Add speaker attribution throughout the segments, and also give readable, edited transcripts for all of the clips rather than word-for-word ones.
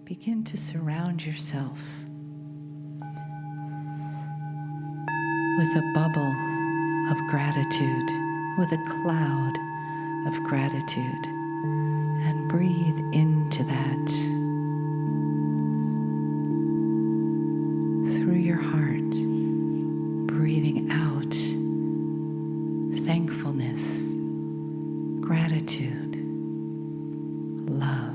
Speaker 1: begin to surround yourself with a bubble of gratitude, with a cloud of gratitude, and breathe into that through your heart, breathing out thankfulness, gratitude, love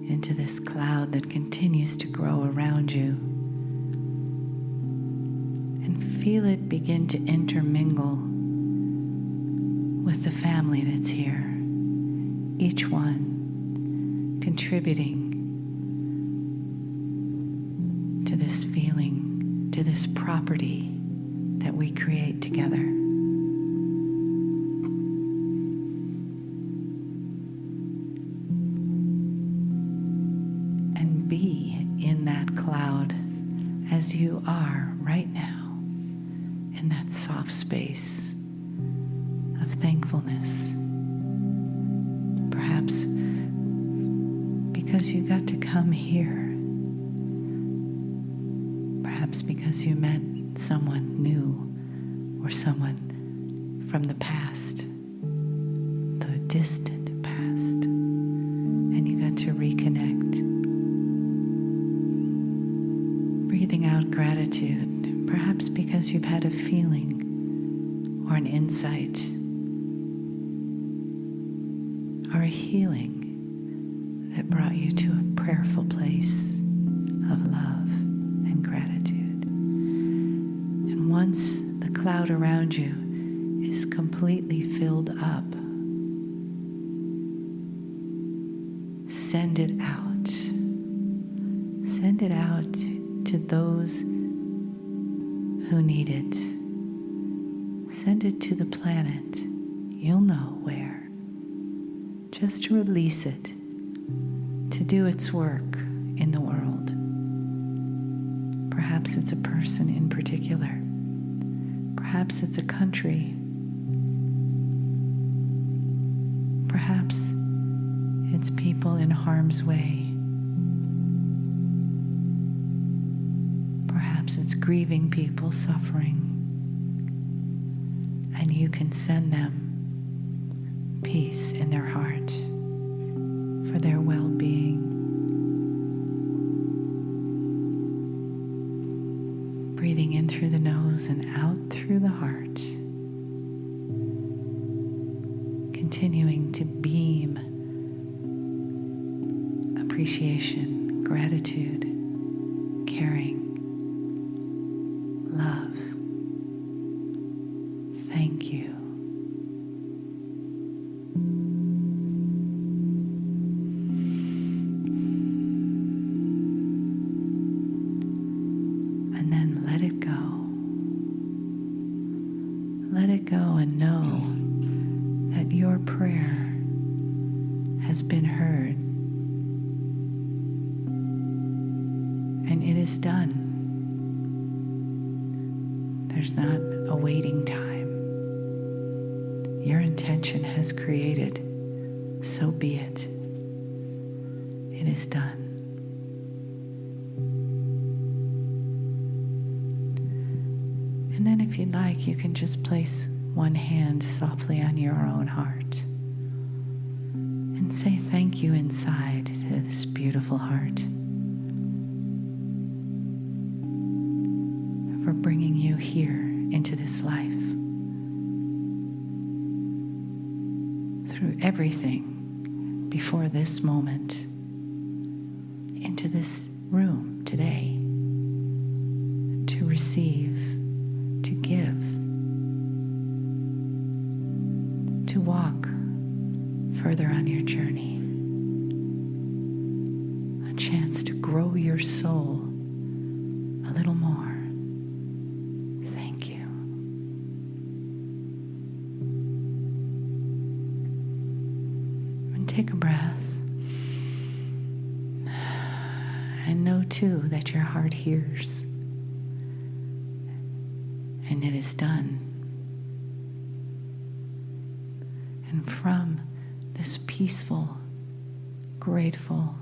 Speaker 1: into this cloud that continues to grow around you. Feel it begin to intermingle with the family that's here, each one contributing to this feeling, to this property that we create together. And be in that cloud as you are right now, in that soft space of thankfulness. Perhaps because you got to come here. Perhaps because you met someone new or someone from the past, the distant past, and you got to reconnect. Breathing out gratitude. Perhaps because you've had a feeling or an insight or a healing that brought you to a prayerful place of love and gratitude. And once the cloud around you is completely filled up, send it out. Send it out to those who need it. Send it to the planet. You'll know where. Just release it to do its work in the world. Perhaps it's a person in particular. Perhaps it's a country. Perhaps it's people in harm's way. Perhaps it's grieving people suffering, and you can send them peace in their heart for their well-being. Breathing in through the nose and out through the heart. Continuing to beam appreciation, gratitude, caring, love. Thank you. And then let it go. Let it go and know that your prayer has been heard. And it is done. There's not a waiting time. Your intention has created, so be it. It is done. And then if you'd like, you can just place one hand softly on your own heart and say thank you inside to this beautiful heart for bringing you here into this life. Through everything before this moment, into this room today, to receive, to give, to walk further on your journey, a chance to grow your soul a little more. Thank you. And take a breath. And know too that your heart hears. And it is done. And from this peaceful, grateful,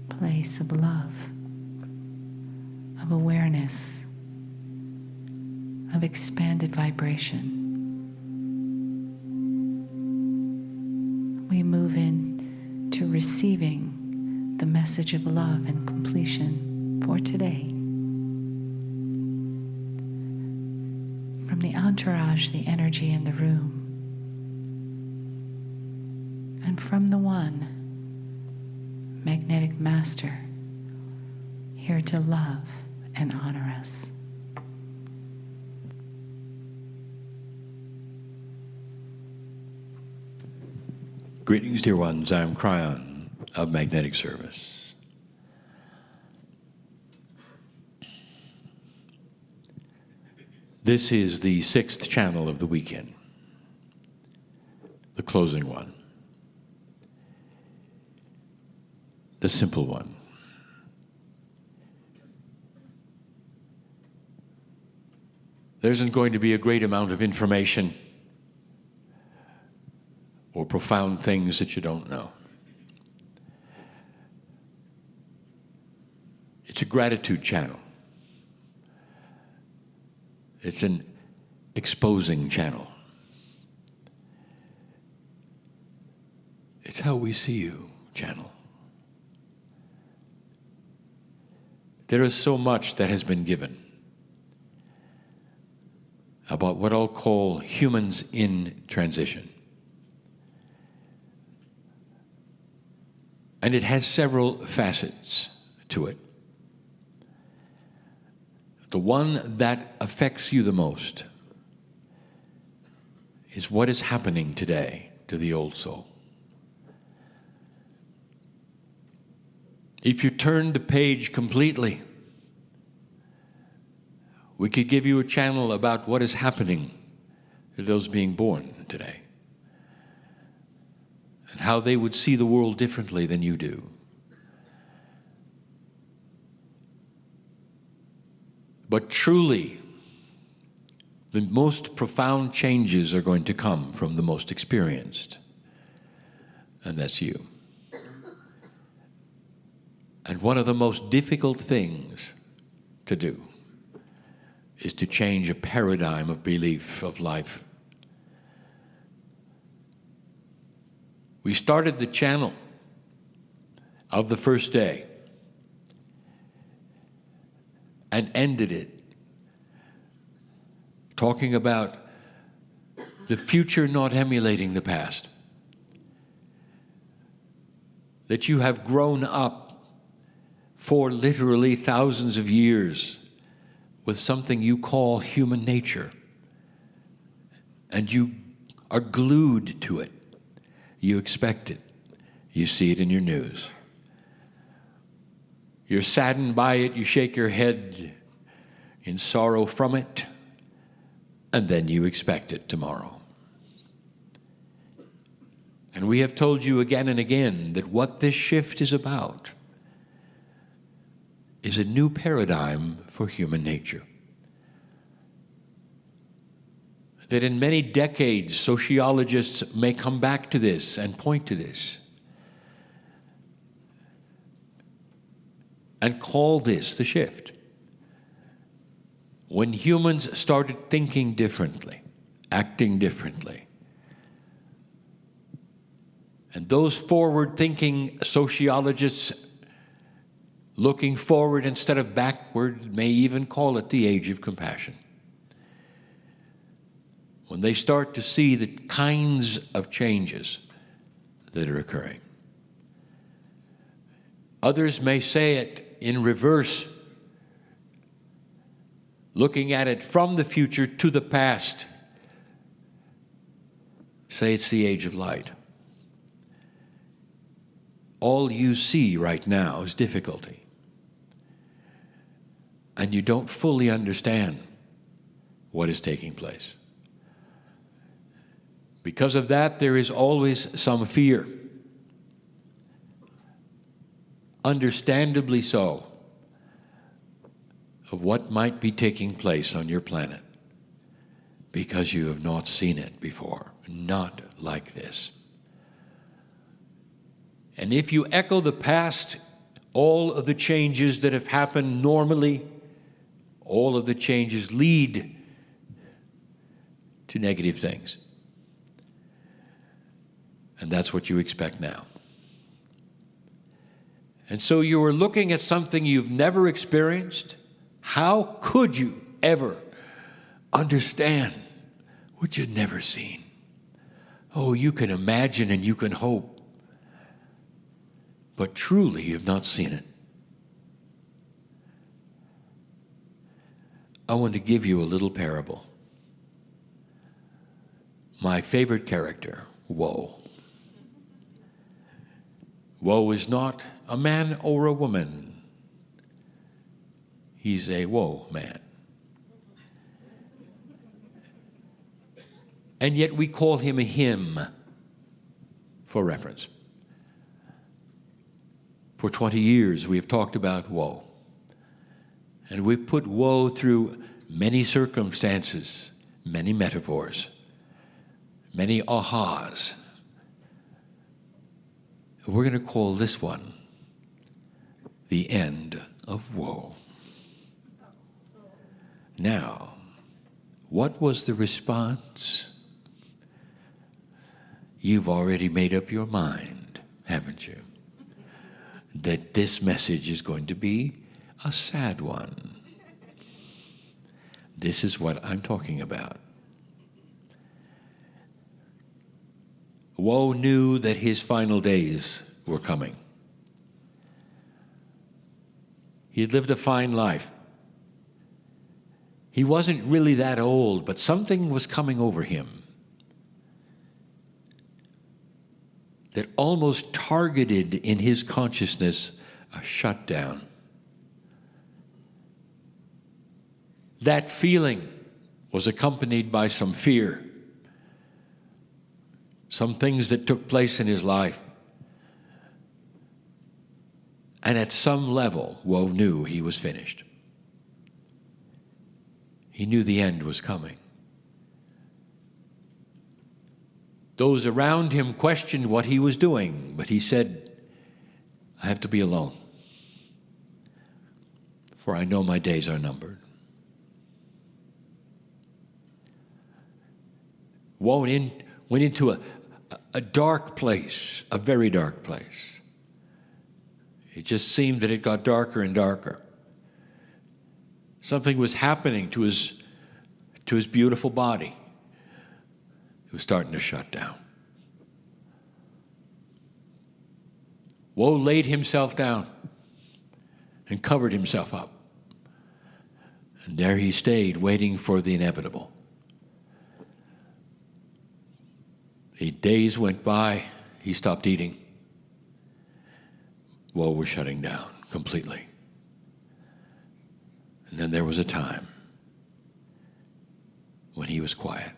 Speaker 1: place of love, of awareness, of expanded vibration. We move into receiving the message of love and completion for today. From the entourage, the energy in the room, and from the One, Magnetic Master, here to love and honor us.
Speaker 2: Greetings, dear ones. I'm Kryon of Magnetic Service. This is the 6th channel of the weekend, the closing one, the simple one. There isn't going to be a great amount of information or profound things that you don't know. It's a gratitude channel. It's an exposing channel. It's how we see you channel. There is so much that has been given about what I'll call humans in transition. And it has several facets to it. The one that affects you the most is what is happening today to the old soul. If you turn the page completely, we could give you a channel about what is happening to those being born today, and how they would see the world differently than you do. But truly, the most profound changes are going to come from the most experienced, and that's you. And one of the most difficult things to do is to change a paradigm of belief of life. We started the channel of the first day and ended it talking about the future not emulating the past. That you have grown up for literally thousands of years with something you call human nature, and you are glued to it. You expect it. You see it in your news. You're saddened by it. You shake your head in sorrow from it, and then you expect it tomorrow. And we have told you again and again that what this shift is about is a new paradigm for human nature. That in many decades, sociologists may come back to this and point to this and call this the shift. When humans started thinking differently, acting differently, and those forward-thinking sociologists looking forward instead of backward may even call it the age of compassion. When they start to see the kinds of changes that are occurring. Others may say it in reverse, looking at it from the future to the past. Say it's the age of light. All you see right now is difficulty. And you don't fully understand what is taking place. Because of that, there is always some fear. Understandably so, of what might be taking place on your planet, because you have not seen it before, not like this. And if you echo the past all of the changes that have happened normally, all of the changes lead to negative things. And that's what you expect now. And so you are looking at something you've never experienced. How could you ever understand what you'd never seen? Oh, you can imagine and you can hope, but truly you've not seen it. I want to give you a little parable. My favorite character, Woe. Woe is not a man or a woman. He's a woe man. And yet we call him a hymn for reference. For 20 years we have talked about woe. And we've put woe through many circumstances, many metaphors, many ahas. We're going to call this one the end of woe. Now, what was the response? You've already made up your mind, haven't you? That this message is going to be a sad one. This is what I'm talking about. Woe knew that his final days were coming. He had lived a fine life. He wasn't really that old, but something was coming over him that almost targeted in his consciousness a shutdown. That feeling was accompanied by some fear, some things that took place in his life. And at some level, Woe knew he was finished. He knew the end was coming. Those around him questioned what he was doing, but he said, I have to be alone, for I know my days are numbered. Woe went into a dark place, a very dark place. It just seemed that it got darker and darker. Something was happening to his beautiful body. It was starting to shut down. Woe laid himself down and covered himself up. And there he stayed, waiting for the inevitable. The days went by, he stopped eating. Woe was shutting down completely. And then there was a time when he was quiet.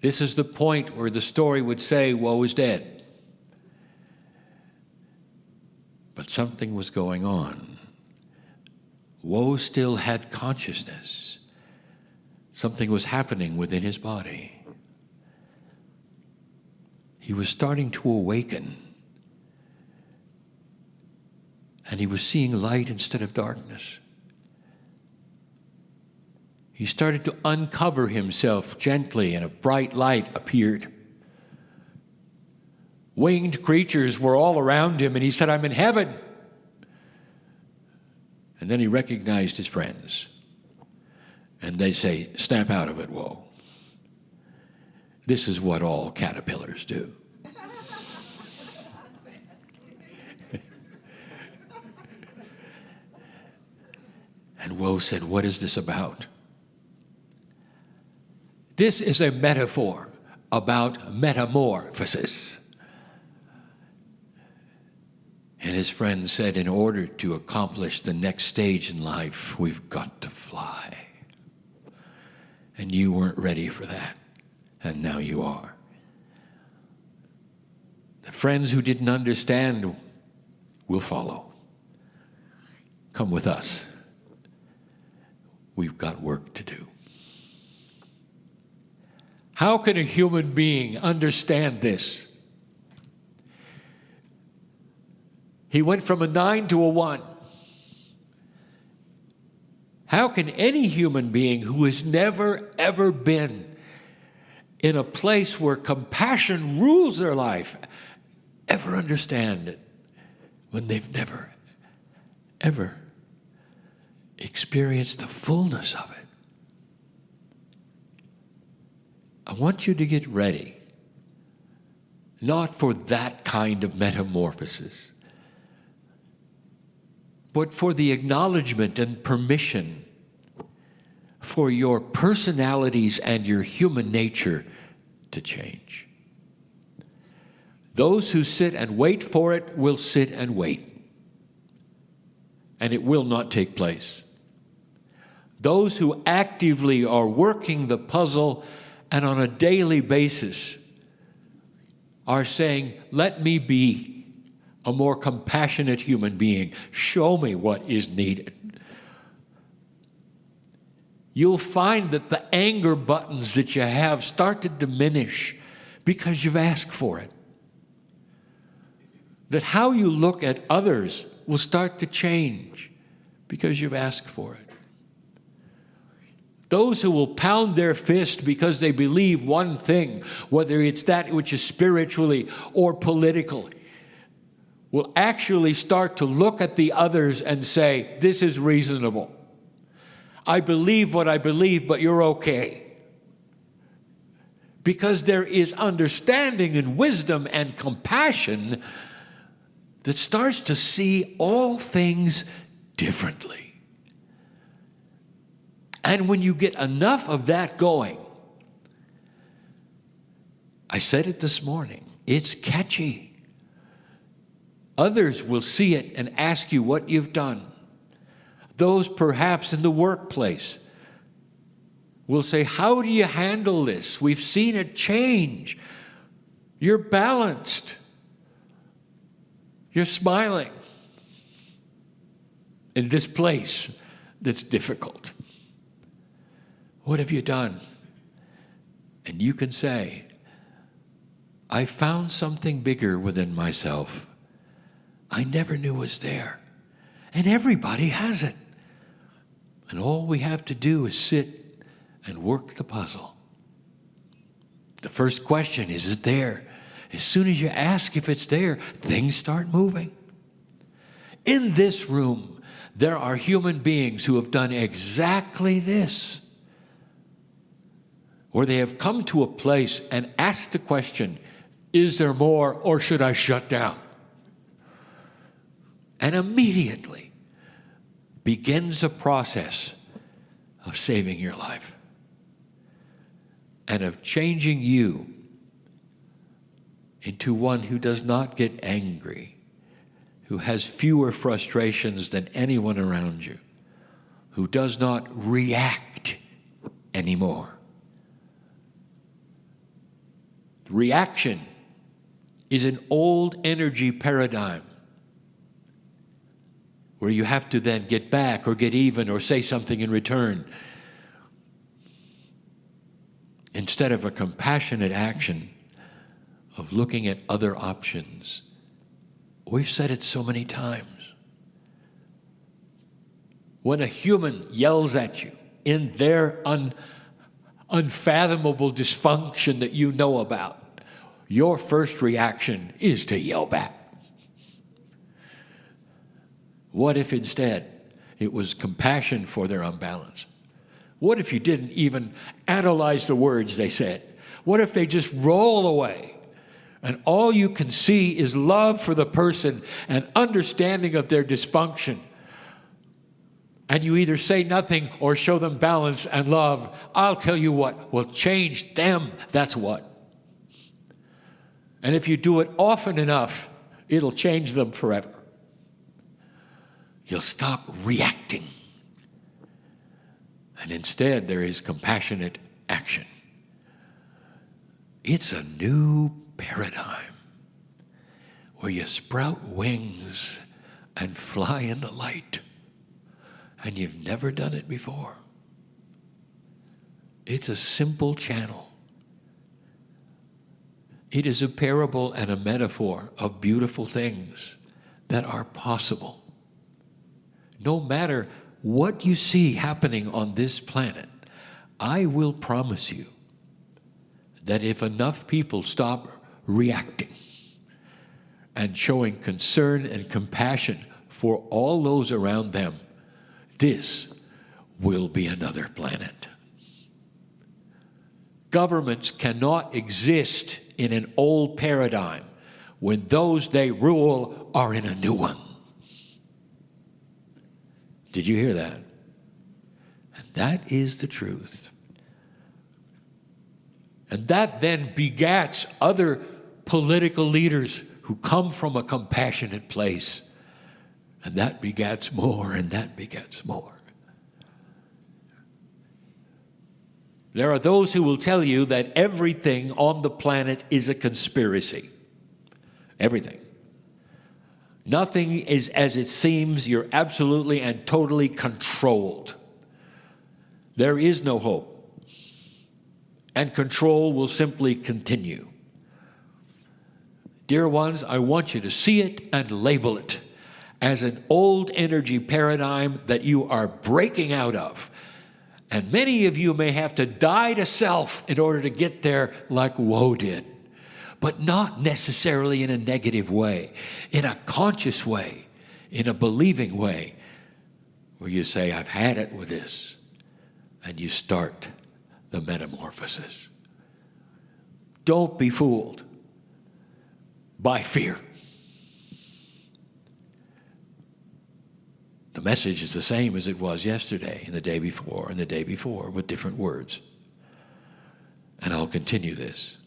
Speaker 2: This is the point where the story would say, Woe is dead. But something was going on. Woe still had consciousness. Something was happening within his body. He was starting to awaken. And he was seeing light instead of darkness. He started to uncover himself gently, and a bright light appeared. Winged creatures were all around him, and he said, I'm in heaven. And then he recognized his friends. And they say, snap out of it, Woe. This is what all caterpillars do. And Woe said, what is this about? This is a metaphor about metamorphosis. And his friend said, in order to accomplish the next stage in life, we've got to fly. And you weren't ready for that. And now you are. The friends who didn't understand will follow. Come with us. We've got work to do. How can a human being understand this? He went from a 9 to a 1. How can any human being who has never, ever been in a place where compassion rules their life ever understand it when they've never, ever experienced the fullness of it? I want you to get ready, not for that kind of metamorphosis, but for the acknowledgement and permission for your personalities and your human nature to change. Those who sit and wait for it will sit and wait, and it will not take place. Those who actively are working the puzzle and on a daily basis are saying, let me be a more compassionate human being. Show me what is needed. You'll find that the anger buttons that you have start to diminish because you've asked for it. That how you look at others will start to change because you've asked for it. Those who will pound their fist because they believe one thing, whether it's that which is spiritually or politically, will actually start to look at the others and say, this is reasonable. I believe what I believe, but you're okay. Because there is understanding and wisdom and compassion that starts to see all things differently. And when you get enough of that going, I said it this morning, it's catchy. Others will see it and ask you what you've done. Those perhaps in the workplace will say, how do you handle this? We've seen it change. You're balanced. You're smiling. In this place that's difficult. What have you done? And you can say, I found something bigger within myself I never knew was there. And everybody has it. And all we have to do is sit and work the puzzle. The first question, is it there? As soon as you ask if it's there, things start moving. In this room, there are human beings who have done exactly this, where they have come to a place and asked the question, is there more or should I shut down? And immediately begins a process of saving your life and of changing you into one who does not get angry, who has fewer frustrations than anyone around you, who does not react anymore. Reaction is an old energy paradigm where you have to then get back or get even or say something in return, instead of a compassionate action of looking at other options. We've said it so many times. When a human yells at you in their unfathomable dysfunction that you know about, your first reaction is to yell back. What if instead it was compassion for their unbalance? What if you didn't even analyze the words they said? What if they just roll away and all you can see is love for the person and understanding of their dysfunction? And you either say nothing or show them balance and love. I'll tell you what will change them, that's what. And if you do it often enough, it'll change them forever. You'll stop reacting. And instead, there is compassionate action. It's a new paradigm where you sprout wings and fly in the light. And you've never done it before. It's a simple channel. It is a parable and a metaphor of beautiful things that are possible. No matter what you see happening on this planet, I will promise you that if enough people stop reacting and showing concern and compassion for all those around them, this will be another planet. Governments cannot exist in an old paradigm when those they rule are in a new one. Did you hear that? And that is the truth. And that then begats other political leaders who come from a compassionate place. And that begats more, and that begats more. There are those who will tell you that everything on the planet is a conspiracy. Everything. Nothing is as it seems. You're absolutely and totally controlled. There is no hope. And control will simply continue. Dear ones, I want you to see it and label it as an old energy paradigm that you are breaking out of. And many of you may have to die to self in order to get there like Woe did. But not necessarily in a negative way, in a conscious way, in a believing way, where you say, I've had it with this, and you start the metamorphosis. Don't be fooled by fear. The message is the same as it was yesterday and the day before with different words. And I'll continue this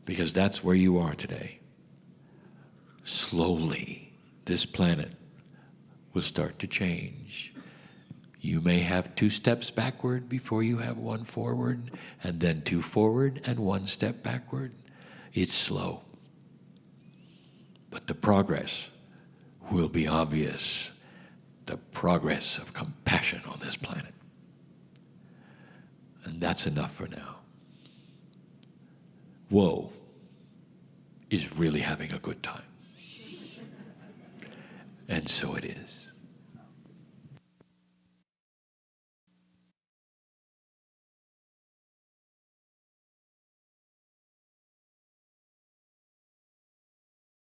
Speaker 2: because that's where you are today. Slowly, this planet will start to change. You may have 2 steps backward before you have 1 forward, and then 2 forward and 1 step backward. It's slow. But the progress will be obvious. The progress of compassion on this planet. And that's enough for now. Woe is really having a good time. And so it is.